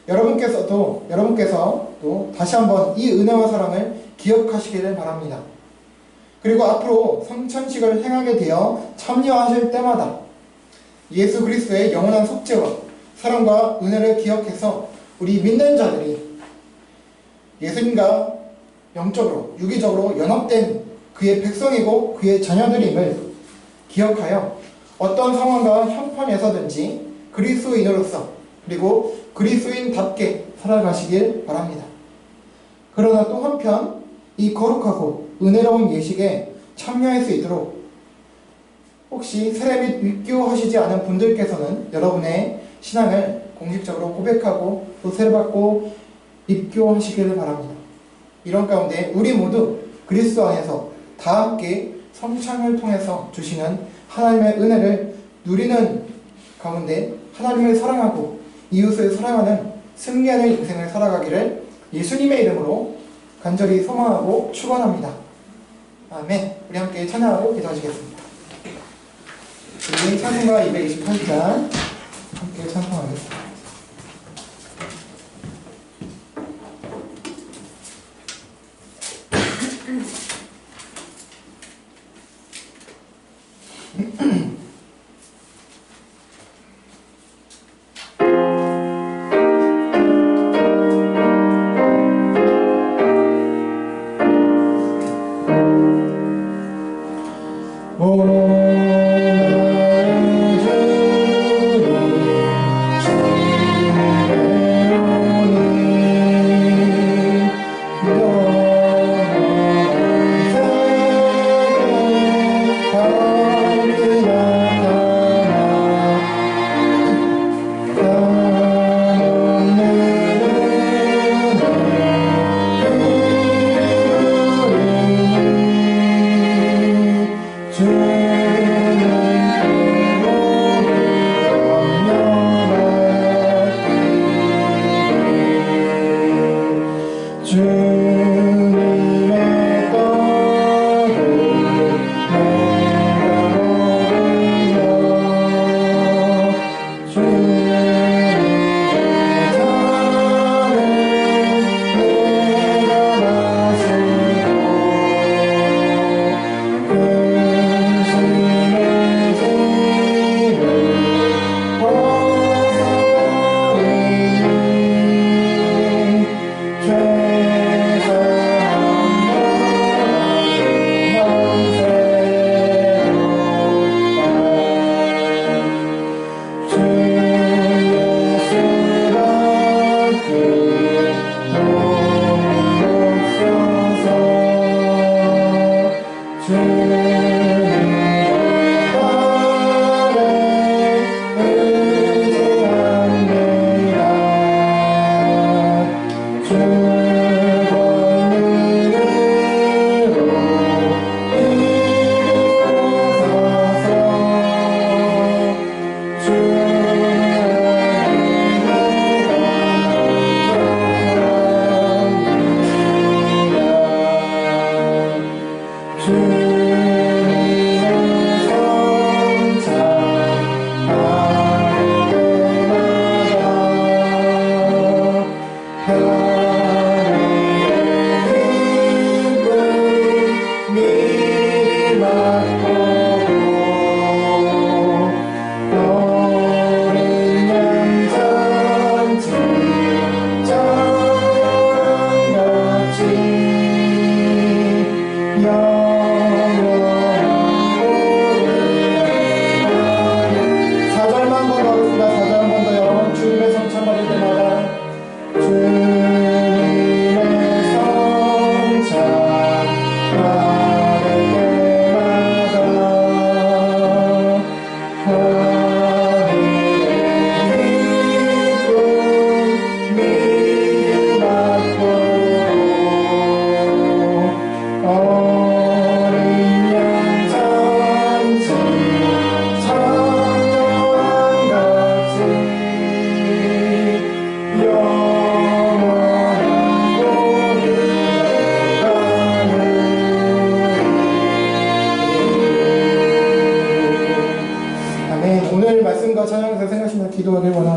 여러분께서 또 다시 한번 이 은혜와 사랑을 기억하시기를 바랍니다. 그리고 앞으로 성찬식을 행하게 되어 참여하실 때마다 예수 그리스도의 영원한 속죄와 사랑과 은혜를 기억해서 우리 믿는 자들이 예수님과 영적으로 유기적으로 연합된 그의 백성이고 그의 자녀들임을 기억하여 어떤 상황과 형편에서든지 그리스도인으로서 그리고 그리스도인답게 살아가시길 바랍니다. 그러나 또 한편 이 거룩하고 은혜로운 예식에 참여할 수 있도록 혹시 세례 및 입교하시지 않은 분들께서는 여러분의 신앙을 공식적으로 고백하고 또 세례받고 입교하시기를 바랍니다. 이런 가운데 우리 모두 그리스도 안에서 다 함께 성찬을 통해서 주시는 하나님의 은혜를 누리는 가운데 하나님을 사랑하고 이웃을 사랑하는 승리하는 인생을 살아가기를 예수님의 이름으로 간절히 소망하고 축원합니다. 아멘. 우리 함께 찬양하고 기도하시겠습니다. 우리 찬송가 228장 함께 찬송하겠습니다.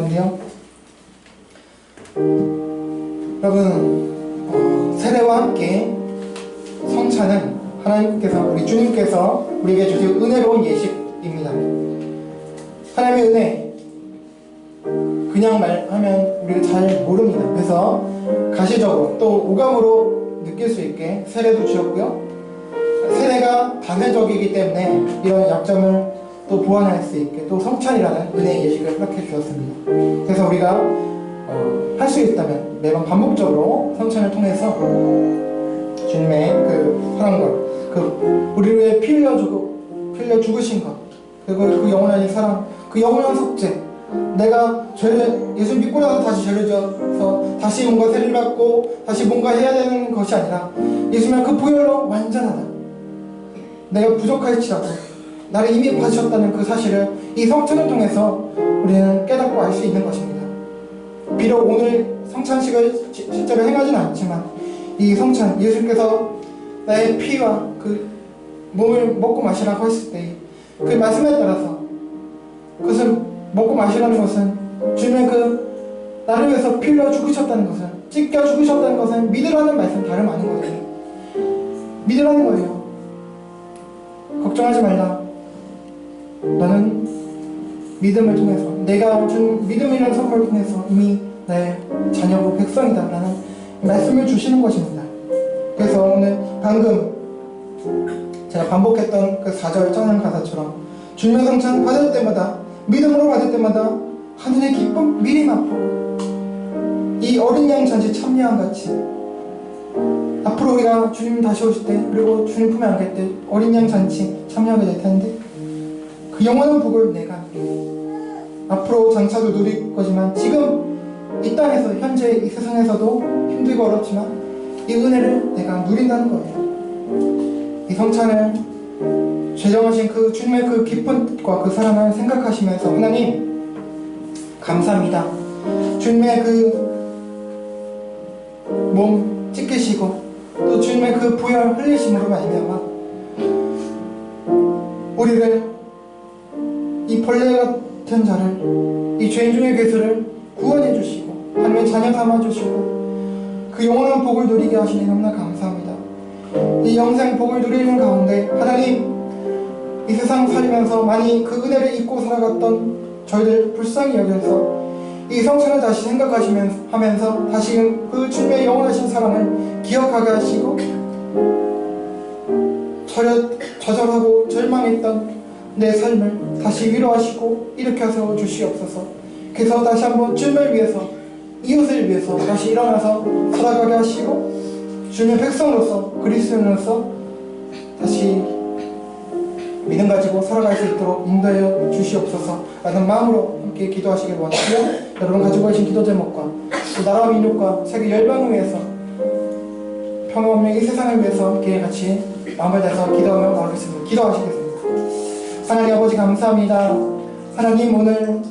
되는데요. 여러분, 세례와 함께 성찬은 하나님께서, 우리 주님께서 우리에게 주신 은혜로운 예식입니다. 하나님의 은혜, 그냥 말하면 우리가 잘 모릅니다. 그래서 가시적으로 또 오감으로 느낄 수 있게 세례도 주셨고요. 세례가 단회적이기 때문에 이런 약점을 또 보완할 수 있게 또 성찬이라는 은혜의 예식을 허락해 주셨습니다. 그래서 우리가 할 수 있다면 매번 반복적으로 성찬을 통해서 주님의 그 사랑과 그 우리를 위해 피 흘려 죽으신 것, 그리고 그 영원한 사랑, 그 영원한 속죄, 내가 예수 믿고 나서 다시 죄를 지어서 다시 뭔가 세례를 받고 다시 뭔가 해야 되는 것이 아니라 예수님은 그 보혈로 완전하다, 내가 부족할지라도 나를 이미 받으셨다는 그 사실을 이 성찬을 통해서 우리는 깨닫고 알 수 있는 것입니다. 비록 오늘 성찬식을 실제로 행하지는 않지만 이 성찬, 예수님께서 나의 피와 그 몸을 먹고 마시라고 했을 때 그 말씀에 따라서 그것을 먹고 마시라는 것은 주님의 그 나를 위해서 피 흘려 죽으셨다는 것을, 찢겨 죽으셨다는 것은 믿으라는 말씀 다름 아닌 거예요. 믿으라는 거예요. 걱정하지 말라. 너는 믿음을 통해서, 내가 준 믿음이라는 선물을 통해서 이미 나의 자녀고 백성이다 라는 말씀을 주시는 것입니다. 그래서 오늘 방금 제가 반복했던 그 4절 찬양 가사처럼 주님의 성찬 받을 때마다, 믿음으로 받을 때마다 하늘의 기쁨 미리 맛보고 이 어린 양 잔치 참여한 같이 앞으로 우리가 주님 다시 오실 때, 그리고 주님 품에 안길 때 어린 양 잔치 참여하게 될 텐데 그 영원한 복을 내가 앞으로 장차도 누릴 거지만 지금 이 땅에서, 현재 이 세상에서도 힘들고 어렵지만 이 은혜를 내가 누린다는 거예요. 이 성찬을 제정하신 그 주님의 그 깊은 뜻과 그 사랑을 생각하시면서 하나님 감사합니다. 주님의 그 몸 찢기시고 또 주님의 그 보혈 흘리심으로 말미암아 우리를, 이 벌레 같은 자를, 이 죄인 중의 괴수를 구원해 주시고 하나님의 자녀 삼아 주시고 그 영원한 복을 누리게 하시니 너무나 감사합니다. 이 영생 복을 누리는 가운데 하나님, 이 세상 살면서 많이 그 은혜를 잊고 살아갔던 저희들 불쌍히 여겨서 이 성찬을 다시 생각하시면서 다시금 그 주님의 영원하신 사랑을 기억하게 하시고 좌절하고 절망했던 내 삶을 다시 위로하시고 일으켜 세워 주시옵소서. 그래서 다시 한번 주님을 위해서, 이웃을 위해서 다시 일어나서 살아가게 하시고 주님의 백성으로서, 그리스도인으로서 다시 믿음 가지고 살아갈 수 있도록 인도하여 주시옵소서 라는 마음으로 함께 기도하시길 원하고요. 여러분 가지고 계신 기도 제목과 또 나라와 민족과 세계 열방을 위해서, 평화 없는 이 세상을 위해서 함께 같이 마음을 다해서 기도하며 나가겠습니다. 기도하시겠습니다. 하나님 아버지 감사합니다. 하나님, 오늘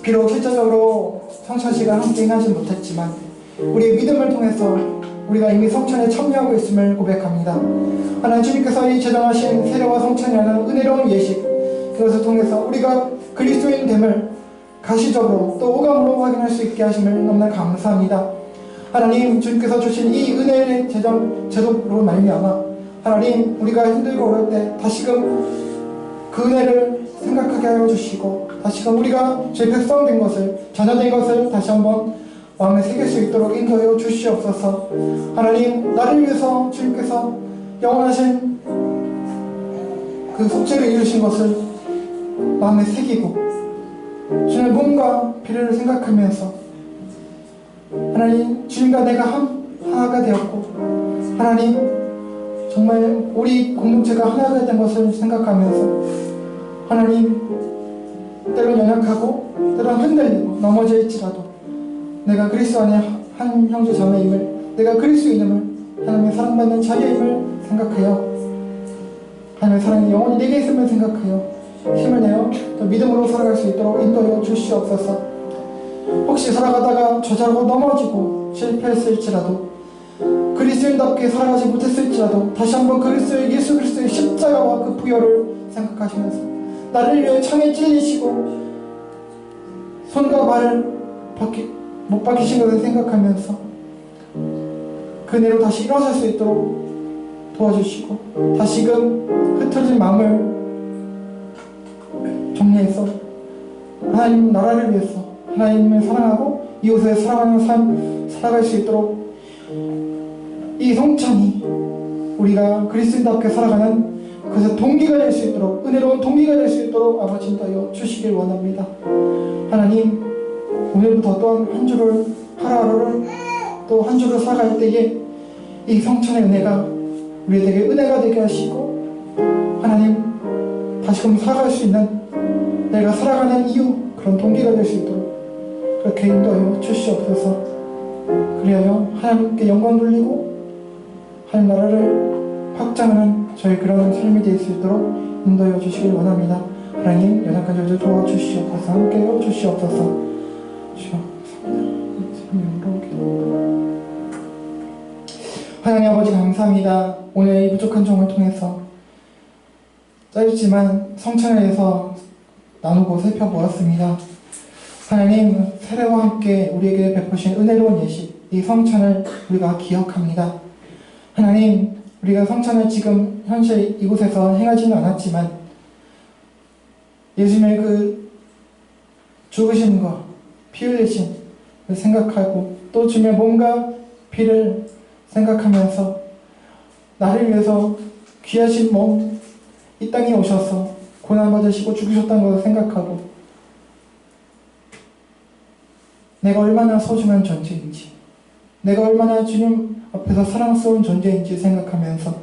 비록 실제적으로 성찬 시간 함께 행하지 못했지만 우리의 믿음을 통해서 우리가 이미 성찬에 참여하고 있음을 고백합니다. 하나님, 주님께서 이 제정하신 세례와 성찬이라는 은혜로운 예식, 그것을 통해서 우리가 그리스도인 됨을 가시적으로 또 오감으로 확인할 수 있게 하심을 너무나 감사합니다. 하나님, 주님께서 주신 이 은혜의 제도로 말미암아 하나님, 우리가 힘들고 어려울 때 다시금 그 은혜를 생각하게 하여 주시고 다시금 우리가 죄 백성 된 것을, 자녀 된 것을 다시 한번 마음에 새길 수 있도록 인도하여 주시옵소서. 하나님, 나를 위해서 주님께서 영원하신 그 속죄를 이루신 것을 마음에 새기고 주님의 몸과 피를 생각하면서 하나님, 주님과 내가 하나가 되었고 하나님, 정말 우리 공동체가 하나가 된 것을 생각하면서 하나님, 때론 연약하고 때론 흔들리고 넘어질지라도 내가 그리스도 안에 한 형제 자매임을, 내가 그리스도인임을, 하나님의 사랑받는 자녀임을 생각해요. 하나님의 사랑이 영원히 내게 있음을 생각해요. 힘을 내어 또 믿음으로 살아갈 수 있도록 인도하여 주시옵소서. 혹시 살아가다가 저절로 넘어지고 실패했을지라도, 그리스도인답게 살아가지 못했을지라도 다시 한번 예수 그리스도의 십자가와 그 부여를 생각하시면서 나를 위해 창에 찔리시고 손과 발을 못 박히신 것을 생각하면서 그대로 다시 일어설 수 있도록 도와주시고, 다시금 흩어진 마음을 정리해서 하나님 나라를 위해서 하나님을 사랑하고 이웃을 사랑하는 삶 살아갈 수 있도록, 이 성찬이 우리가 그리스도인답게 살아가는 그래서 동기가 될 수 있도록, 은혜로운 동기가 될 수 있도록 아버지 인도하여 주시길 원합니다. 하나님, 오늘부터 또한 한 주를, 하루하루를 또 한 주를 살아갈 때에 이 성찬의 은혜가 우리에게 은혜가 되게 하시고, 하나님 다시금 살아갈 수 있는, 내가 살아가는 이유, 그런 동기가 될 수 있도록 그렇게 인도하여 주시옵소서. 그리하여 하나님께 영광 돌리고 하나님 나라를 확장하는 저희 그런 삶이 될 수 있도록 인도하여 주시길 원합니다. 하나님, 연약한 저를 도와주시옵소서. 함께여 주시옵소서. 하나님 아버지 감사합니다. 오늘 이 부족한 종을 통해서 짧지만 성찬에 대해서 나누고 살펴보았습니다. 하나님, 세례와 함께 우리에게 베푸신 은혜로운 예식, 이 성찬을 우리가 기억합니다. 하나님, 우리가 성찬을 지금 현실 이곳에서 행하지는 않았지만 예수님의 그 죽으심과 피 흘리심을 생각하고, 또 주님의 몸과 피를 생각하면서 나를 위해서 귀하신 몸 이 땅에 오셔서 고난받으시고 죽으셨다는 것을 생각하고, 내가 얼마나 소중한 존재인지, 내가 얼마나 주님 앞에서 사랑스러운 존재인지 생각하면서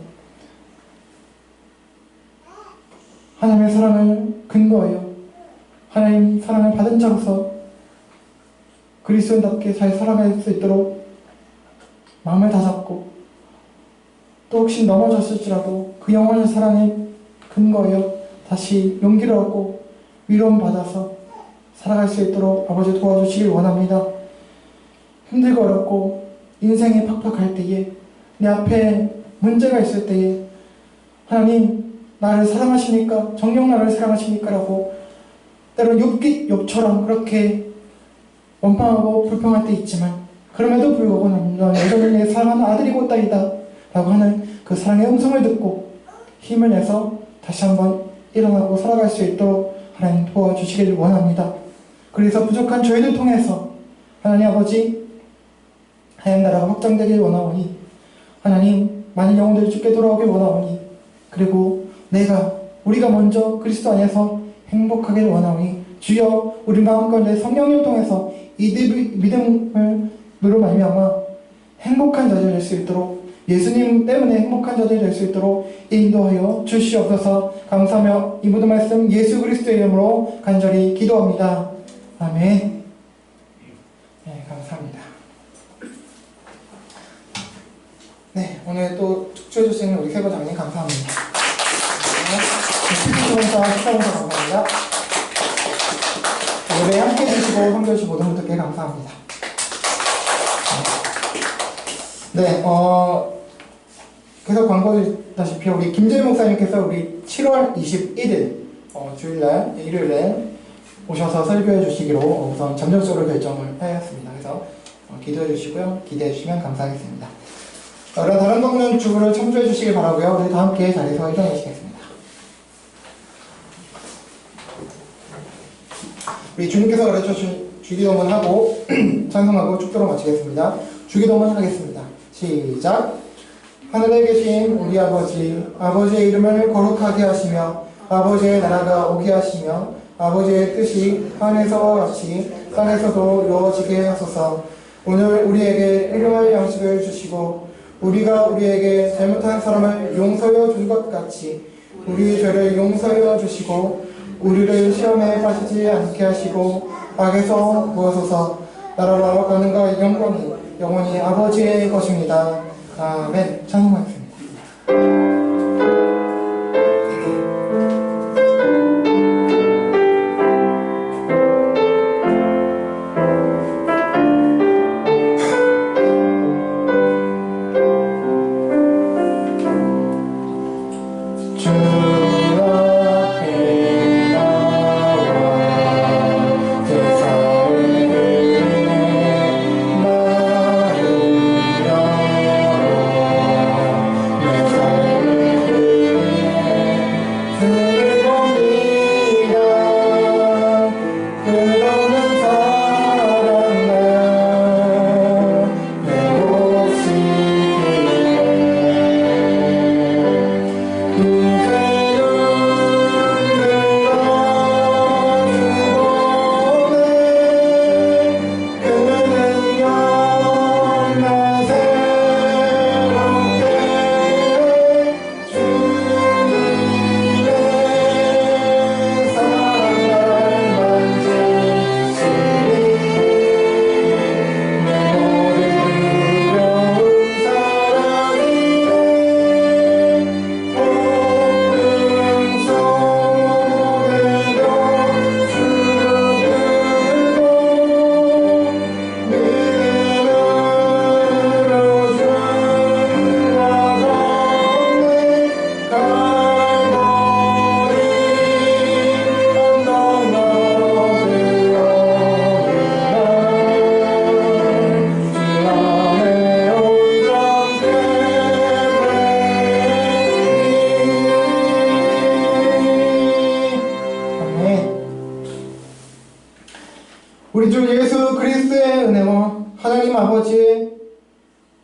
하나님의 사랑을 근거하여 하나님 사랑을 받은 자로서 그리스도인답게 잘 살아갈 수 있도록 마음을 다잡고, 또 혹시 넘어졌을지라도 그 영원한 사랑에 근거하여 다시 용기를 얻고 위로를 받아서 살아갈 수 있도록 아버지 도와주시길 원합니다. 힘들고 어렵고 인생이 팍팍할 때에, 내 앞에 문제가 있을 때에 하나님 나를 사랑하십니까? 정녕 나를 사랑하십니까? 라고 때론 욥처럼 그렇게 원망하고 불평할 때 있지만, 그럼에도 불구하고 나는 여전히 내 사랑하는 아들이 곧다이다 라고 하는 그 사랑의 음성을 듣고 힘을 내서 다시 한번 일어나고 살아갈 수 있도록 하나님 도와주시길 원합니다. 그래서 부족한 저희를 통해서 하나님 아버지 하나님 나라가 확장되길 원하오니, 하나님 많은 영혼들이 주께 돌아오길 원하오니, 그리고 우리가 먼저 그리스도 안에서 행복하길 원하오니, 주여 우리 마음 가운데 성령을 통해서 이 믿음으로 말미암아 행복한 자들 될 수 있도록, 예수님 때문에 행복한 자들 될 수 있도록 인도하여 주시옵소서. 감사하며 이 모든 말씀 예수 그리스도의 이름으로 간절히 기도합니다. 아멘. 네, 감사합니다. 네, 오늘 또 축주해 주신 우리 세부장님 감사합니다. 축주봉사 식사봉사 감사합니다. 예배 함께 해주시고 성교해주신 모든 분들께 감사합니다. 네, 계속 광고드렸다시피 우리 김재일 목사님께서 우리 7월 21일 주일날, 일요일에 오셔서 설교해 주시기로 우선 잠정적으로 결정을 하였습니다. 그래서 기도해 주시고요. 기대해 주시면 감사하겠습니다. 그럼 다른 동는 주부를 참조해 주시길 바라고요. 우리 다 함께 자리에서 일어나 주시겠습니다. 우리 주님께서 가르쳐 주신 주기도문 하고 찬송하고 축도로 마치겠습니다. 주기도문 하겠습니다. 시작. 하늘에 계신 우리 아버지, 아버지의 이름을 거룩하게 하시며 아버지의 나라가 오게 하시며 아버지의 뜻이 하늘에서와 같이 땅에서도 이루어지게 하소서. 오늘 우리에게 일용할 양식을 주시고 우리가 우리에게 잘못한 사람을 용서하여 준 것 같이 우리 죄를 용서하여 주시고 우리를 시험에 빠지지 않게 하시고 악에서 구하소서. 나라와 권능과 영광이 영원히 아버지의 것입니다. 아멘. 찬송하겠습니다. 주 앞에 나와 그 주 예수 그리스도의 은혜와 하나님 아버지의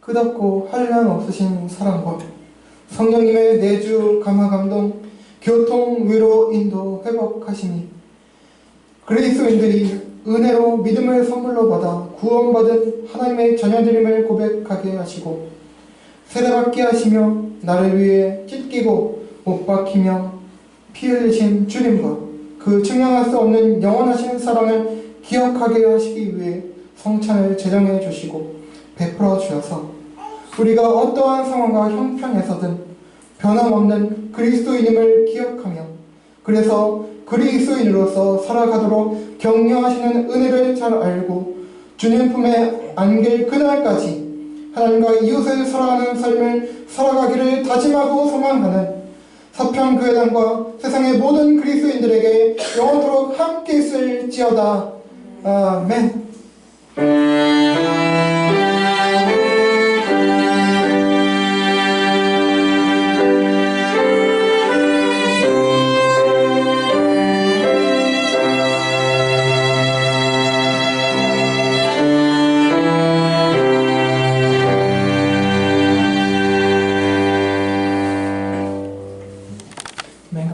끝없고 한량 없으신 사랑과 성령님의 내주 감화 감동 교통 위로 인도 회복하시니 그리스도인들이 은혜로 믿음을 선물로 받아 구원받은 하나님의 자녀들임을 고백하게 하시고 세례받게 하시며 나를 위해 찢기고 못 박히며 피 흘리신 주님과 그 증명할 수 없는 영원하신 사랑을 기억하게 하시기 위해 성찬을 제정해 주시고 베풀어 주셔서 우리가 어떠한 상황과 형편에서든 변함없는 그리스도인임을 기억하며 그래서 그리스도인으로서 살아가도록 격려하시는 은혜를 잘 알고 주님 품에 안길 그날까지 하나님과 이웃을 사랑하는 삶을 살아가기를 다짐하고 소망하는 서평교회당과 세상의 모든 그리스도인들에게 영원토록 함께 있을지어다. 아멘.